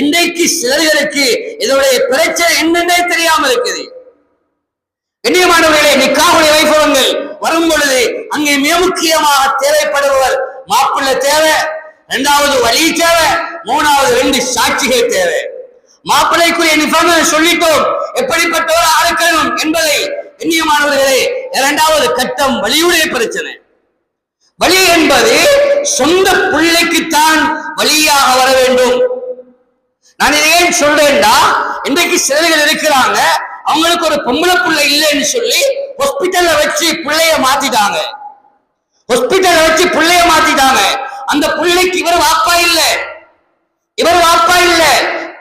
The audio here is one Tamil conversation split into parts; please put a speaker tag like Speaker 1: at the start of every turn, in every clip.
Speaker 1: இன்றைக்கு சிலர்களுக்கு இதனுடைய பிரச்சனை என்னன்னே தெரியாமல் இருக்குது. கண்ணியமானவர்களே, நிக்காஹுடைய வைபவங்கள் வரும் பொழுது அங்கே மிக முக்கியமாக தேவைப்படுபவர் மாப்பிள்ளை தேவை, இரண்டாவது வழி தேவை, மூணாவது 2 சாட்சிகள் தேவை. மாப்பிள்ளைக்குரிய நிபந்தனை சொல்லிட்டோம், எப்படிப்பட்டவராக இருக்கணும் என்பதை. கண்ணியமானவர்களே, இரண்டாவது கட்டம் வழியுடைய பிரச்சனை. வழி என்பது சொந்த பிள்ளைக்குத்தான் வழியாக வர வேண்டும். நான் இதை ஏன் சொல்றேன்டா, இன்றைக்கு சிலர்கள் இருக்கிறாங்க, அவங்களுக்கு ஒரு பொம்பளை பிள்ளை இல்லைன்னு சொல்லி ஹாஸ்பிட்டல்ல வச்சு பிள்ளைய மாத்திட்டாங்க. ஹாஸ்பிட்டல்ல வச்சு பிள்ளைய மாத்திட்டாங்க. அந்த பிள்ளைக்கு இவர் வாப்பா இல்ல,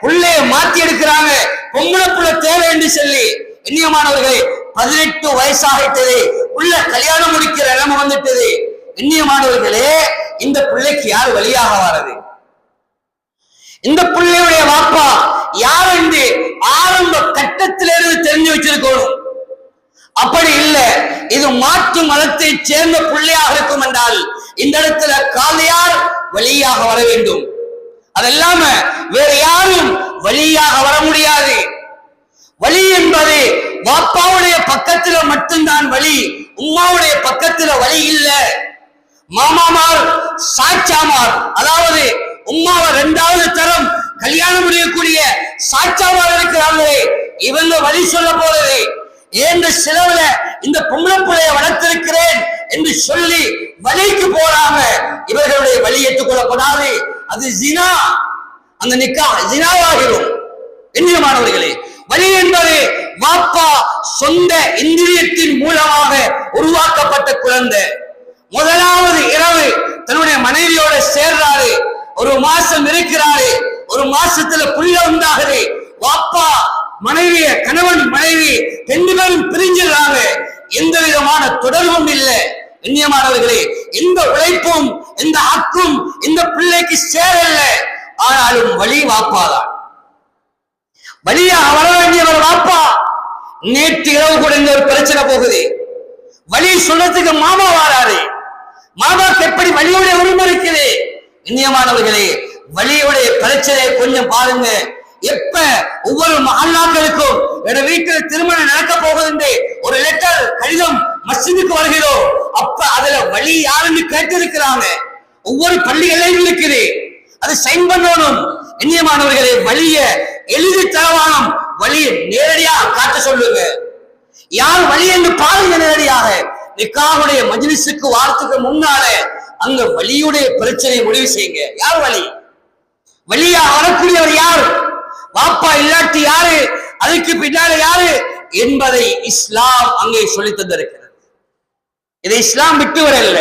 Speaker 1: பிள்ளைய மாத்தி எடுக்கிறாங்க. பொம்பளை பிள்ளை தேவை என்று சொல்லி. கண்ணியமானவர்களே, 18 வயசாகிட்டது, உள்ள கல்யாணம் முடிக்கிற நிலைமை வந்துட்டது. கண்ணியமானவர்களே, இந்த பிள்ளைக்கு யார் வழியாக வர்றது? இந்த பிள்ளையுடைய வாப்பா யார் என்று ஆரம்ப கட்டத்திலிருந்து தெரிஞ்சு வச்சிருக்கணும். அப்படி இல்லை, இது மாற்று மதத்தை சேர்ந்த பிள்ளையாக இருக்கும் என்றால் இந்த இடத்துல காலையார் வழியாக வர வேண்டும். அதெல்லாம வேற யாரும் வழியாக வர முடியாது. வழி என்பது வாப்பாவுடைய பக்கத்துல மட்டும்தான் வழி, உம்மாவுடைய பக்கத்துல வழி இல்ல. மாமாமார், சாச்சாமார், அதாவது உம்மாவை 2வது தரம் கல்யாணம் முடியக்கூடிய சாச்சாமார் இருக்கிறார்களே, இவங்க வழி சொல்ல போறது. ஏன் செலவுல இந்த பொம்பளை பிள்ளைய வளர்த்திருக்கிறேன் என்று சொல்லி வழிக்கு போறாங்க. இவர்களுடைய வழி ஏற்றுக்கொள்ளப்படாது. அது ஜினா, அந்த நிக்காஹ் ஜினாவாகிடும். கண்ணியமானவர்களே, வழி என்பது வாப்பா சொந்த இந்திரியத்தின் மூலமாக உருவாக்கப்பட்ட குழந்தை. முதலாவது இரவு தன்னுடைய மனைவியோட சேர்றாரு, 1 மாசம் இருக்கிறாரு, 1 மாசத்துல புள்ள உண்டாகுது. வாப்பா மனைவிய, கணவன் மனைவி 2 பேரும் பிரிஞ்சிடறாங்க. எந்த விதமான தொடர்பும் இல்லை. கண்ணியமானவர்களே, இந்த உழைப்பும் இந்த ஹக்கும் இந்த பிள்ளைக்கு சேரல. ஆனாலும் வழி வாப்பாதான், வழியா வர வேண்டியவர் வாப்பா. நேற்று இரவு கூட இந்த ஒரு பிரச்சனை போகுது. வழி சொல்றதுக்கு மாமா வாராரு. மாமாக்கு எப்படி வழியுடைய உரிமை இருக்குது? கண்ணியமானவர்களே, வழியுடைய பிரச்சனையை கொஞ்சம் பாருங்க. எப்ப ஒவ்வொரு மஹல்லாக்களுக்கும் என் வீட்டில் திருமணம் நடக்க போகுது ஒரு லெட்டர் கடிதம் மஸ்ஜிதுக்கு வருகிறோம், அப்ப அதுல வழி யாருன்னு கேட்டிருக்கிறாங்க. ஒவ்வொரு பள்ளிகளையும் இருக்குது, அது சைன் பண்ணணும். கண்ணியமானவர்களே, வழிய எழுதி தரவானம், வழியை நேரடியாக காட்ட சொல்லுங்க. யார் வழி என்று பாருங்க. நேரடியாக நிக்காஹுடைய மஜ்லிஸுக்கு வாரத்துக்கு முன்னாலே அங்க வழியுடைய பிரச்சனை முடிவு செய்யுங்க. யார் வழி? வழியா வரக்கூடியவர் யார்? வாப்பா இல்லாட்டி யாரு? அதுக்கு பின்னால யாரு என்பதை இஸ்லாம் அங்கே சொல்லி தந்திருக்கிறது. இதை இஸ்லாம் விட்டு வரல.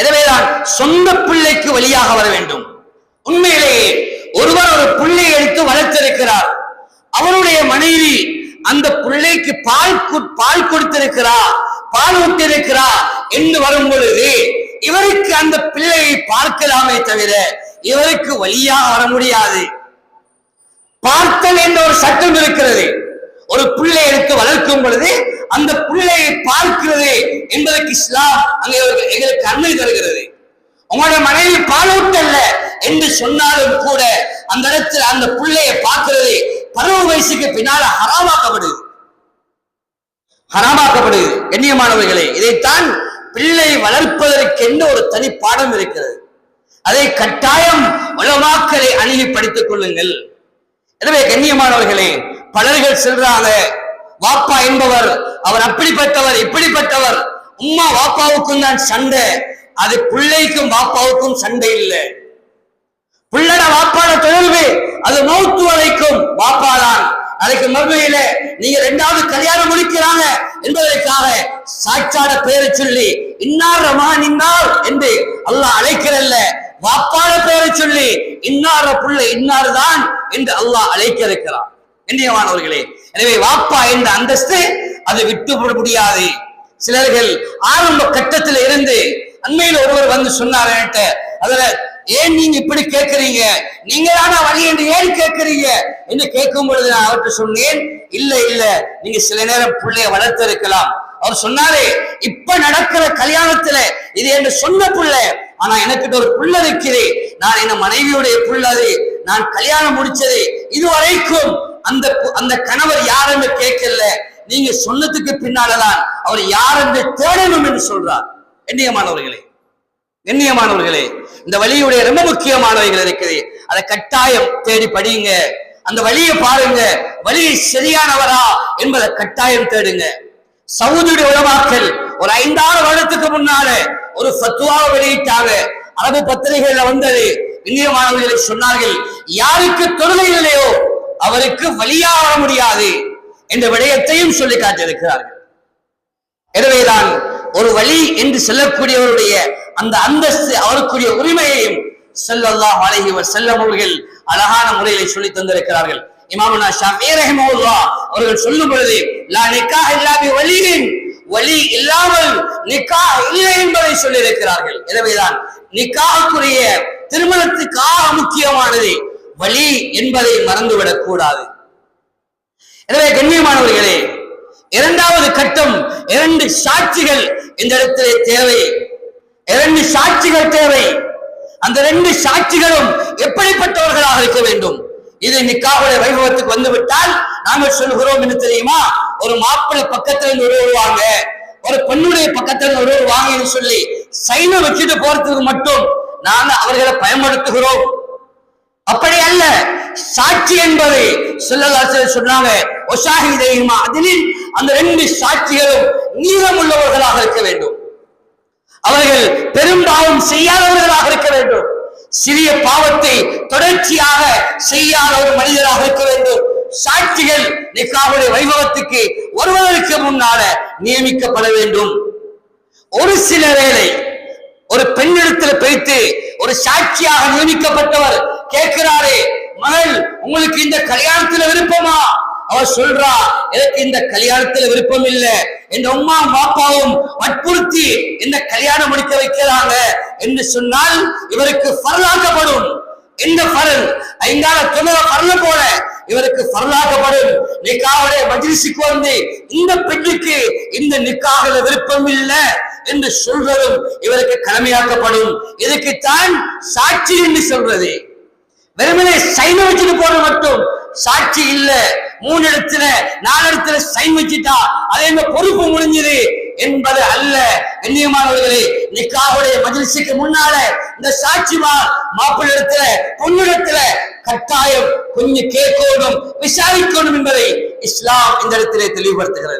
Speaker 1: எனவேதான் சொந்த பிள்ளைக்கு வழியாக வர வேண்டும். உண்மையிலேயே ஒருவர் ஒரு பிள்ளை எடுத்து வளர்த்திருக்கிறார், அவருடைய மனைவி அந்த பிள்ளைக்கு பால் கொடுத்திருக்கிறா, பால் ஊட்டிருக்கிறா என்று வரும் பொழுது இவருக்கு அந்த பிள்ளையை பார்க்கலாமே தவிர இவருக்கு வழியாக வர முடியாது. பார்த்தல் என்ற ஒரு சட்டம் இருக்கிறது. ஒரு பிள்ளை எடுத்து வளர்க்கும் பொழுது அந்த பிள்ளையை பார்க்கிறது என்பதற்கு இஸ்லாம் அங்கே எங்களுக்கு அனுமதி தருகிறது. உங்களோட மனைவி பாலூட்டல்ல என்று சொன்னாலும் கூட அந்த இடத்துல அந்த பிள்ளையை பார்க்கிறது பருவ வயசுக்கு பின்னால ஹராமாக்கப்படுது. கண்ணியமானவர்களே, இதைத்தான் பிள்ளை வளர்ப்பதற்கென்று ஒரு தனி பாடம் இருக்கிறது. அதை கட்டாயம் உலமாக்களை அணுகி படித்துக் கொள்ளுங்கள். எனவே கண்ணியமானவர்களே, பலர்கள் சொல்றாங்க வாப்பா என்பவர் அவர் அப்படிப்பட்டவர் இப்படிப்பட்டவர். உம்மா வாப்பாவுக்கும் தான் சண்டை, அது பிள்ளைக்கும் வாப்பாவுக்கும் சண்டை இல்லை. பிள்ளட வாப்பாட தொடர்பு அது மௌத்து வரைக்கும் வாப்பாதான். அதுக்கு மறுமையில நீங்க 2வது கல்யாணம் முடிக்கிறாங்க என்பதற்காக சாட்சாட பெயரை சொல்லி இன்னார் ரமான் இன்னார் என்று அல்லாஹ் அழைக்கிறல்ல, வாப்பாட பெயரை சொல்லி இன்னார பிள்ளை இன்னார் தான் என்று அல்லாஹ் அழைக்க இருக்கிறார். கண்ணியமானவர்களே, எனவே வாப்பா என்ற அந்தஸ்து அது விட்டுவிட முடியாது. சிலர்கள் ஆரம்ப கட்டத்தில் இருந்து அண்மையில் ஒருவர் வந்து சொன்னார் என்கிட்ட, அதுல ஏன் நீங்க இப்படி கேட்கிறீங்க, நீங்க தானா வழி என்று ஏன் கேட்கிறீங்க என்று கேட்கும் பொழுது நான் அவர்கிட்ட சொன்னேன், இல்ல நீங்க சில நேரம் பிள்ளைய வளர்த்து இருக்கலாம். அவர் சொன்னாரு, இப்ப நடக்கிற கல்யாணத்துல இது என்று சொன்ன புள்ள, ஆனா எனக்கிட்ட ஒரு புள்ள இருக்குது, நான் என்ன மனைவியுடைய புள்ள, அது நான் கல்யாணம் முடிச்சது இதுவரைக்கும் அந்த அந்த கணவர் யார் என்று கேட்கல, நீங்க சொன்னதுக்கு பின்னால்தான் அவர் யார் என்று தேடணும் என்று சொல்றார். கண்ணியமானவர்களே, இந்த வழியுடைய ரொம்ப முக்கியமானவைகள் இருக்குது. அதை கட்டாயம் தேடி படியுங்க. அந்த வழியை பாருங்க, வழி சரியானவரா என்பதை கட்டாயம் தேடுங்க. சவுதியுடைய உலமாக்கள் ஒரு 5-6 வருடத்துக்கு முன்னால ஒரு ஃபத்வாவை வெளியிட்டாங்க. அரபு பத்திரிகைகள்ல வந்தது. கண்ணியமானவர்களை சொன்னார்கள், யாருக்கு தொழுகை இல்லையோ அவருக்கு வழியாக வர முடியாது என்ற விடயத்தையும் சொல்லி காட்டியிருக்கிறார்கள். எனவேதான் ஒரு வழி என்று சொல்லக்கூடியவருடைய அந்த அந்தஸ்து, அவருக்குரிய உரிமையையும் ஸல்லல்லாஹு அலைஹி வஸல்லம் அவர்கள் அழகான முறையில் சொல்லி தந்திருக்கிறார்கள். இமாமுனா ஷாஃபிஈ ரஹிமஹுல்லாஹ் அவர்கள் சொல்லும் பொழுது, லா நிக்காஹ் இல்லா பி வலியின், வலி இல்லாமல் நிக்காஹ் இல்லை என்பதை சொல்லி இருக்கிறார்கள். எனவேதான் நிக்காஹுக்குரிய திருமணத்துக்காக முக்கியமானது வலி என்பதை மறந்துவிடக் கூடாது. எனவே கண்ணியமானவர்களே, இரண்டாவது கட்டம் 2 சாட்சிகள் இந்த இடத்திலே தேவை. 2 சாட்சிகள் தேவை. அந்த 2 சாட்சிகளும் எப்படிப்பட்டவர்களாக இருக்க வேண்டும்? இது நிக்காஹுடைய வைபவத்துக்கு வந்துவிட்டால் நாங்கள் சொல்கிறோம் என்ன தெரியுமா? ஒரு மாப்பிள்ளை பக்கத்துல இருந்து வருவாங்க, ஒரு பெண்ணுடைய பக்கத்துல இருந்து வருவாங்கன்னு சொல்லி சைனை வச்சுட்டு போறதுக்கு மட்டும் நாங்க அவர்களை பயன்படுத்துகிறோம். அப்படி அல்ல. சாட்சி என்பது ஸல்லல்லாஹு அலைஹி வஸல்லம் சொன்னாங்க, வஷாஹிதைஹிமா அதிலின், அந்த 2 சாட்சிகளும் நீளம் உள்ளவர்களாக இருக்க வேண்டும். அவர்கள் பெரும் பாவம் செய்யாதவர்களாக இருக்க வேண்டும். சிறிய பாவத்தை தொடர்ச்சியாக செய்யாத ஒரு மனிதராக இருக்க வேண்டும். சாட்சிகள் நிக்காஹுடைய வைபவத்துக்கு வருவதற்கு முன்னால நியமிக்கப்பட வேண்டும். ஒரு சில வேளை ஒரு பெண்ணிடத்தில் பேசி ஒரு சாட்சியாக நியமிக்கப்பட்டவர் கேட்கிறாரே, மகள் உங்களுக்கு இந்த கல்யாணத்துல விருப்பமா? அவர் சொல்றா, எனக்கு இந்த கல்யாணத்துல விருப்பம் இல்லை, என் அம்மா பாப்பாவும் வற்புறுத்தி என்ன கல்யாணம் முடிக்க வைக்கிறாங்க என்று சொன்னால் இவருக்கு ஃபர்லாக்கப்படும். இந்த ஃபர்ல் 5 ஃபர்ல போல இவருக்கு ஃபர்லாக்கப்படும். நிக்காஹுடைய மஜ்லிஸுக்கு வந்து இந்த பெண்ணுக்கு இந்த நிக்காஹ்ல விருப்பம் இல்லை என்று சொல்றதும் இவருக்கு கடமையாக்கப்படும். இதுக்குத்தான் சாட்சி என்று சொல்றது. வெறுமனே சைன் வச்சுட்டு போறது மட்டும் சாட்சி இல்ல. 3 இடத்துல 4 இடத்துல சைன் வச்சுட்டா அதே பொறுப்பு முடிஞ்சது என்பது அல்ல. கண்ணியமானவர்களே, நிக்காஹுடைய மஜ்லிஸுக்கு முன்னால இந்த சாட்சிமார் மாப்பிள்ளிடத்துல பொண்ணிடத்துல கட்டாயம் கொஞ்சம் கேட்கணும், விசாரிக்கணும் என்பதை இஸ்லாம் இந்த இடத்திலே தெளிவுபடுத்துகிறது.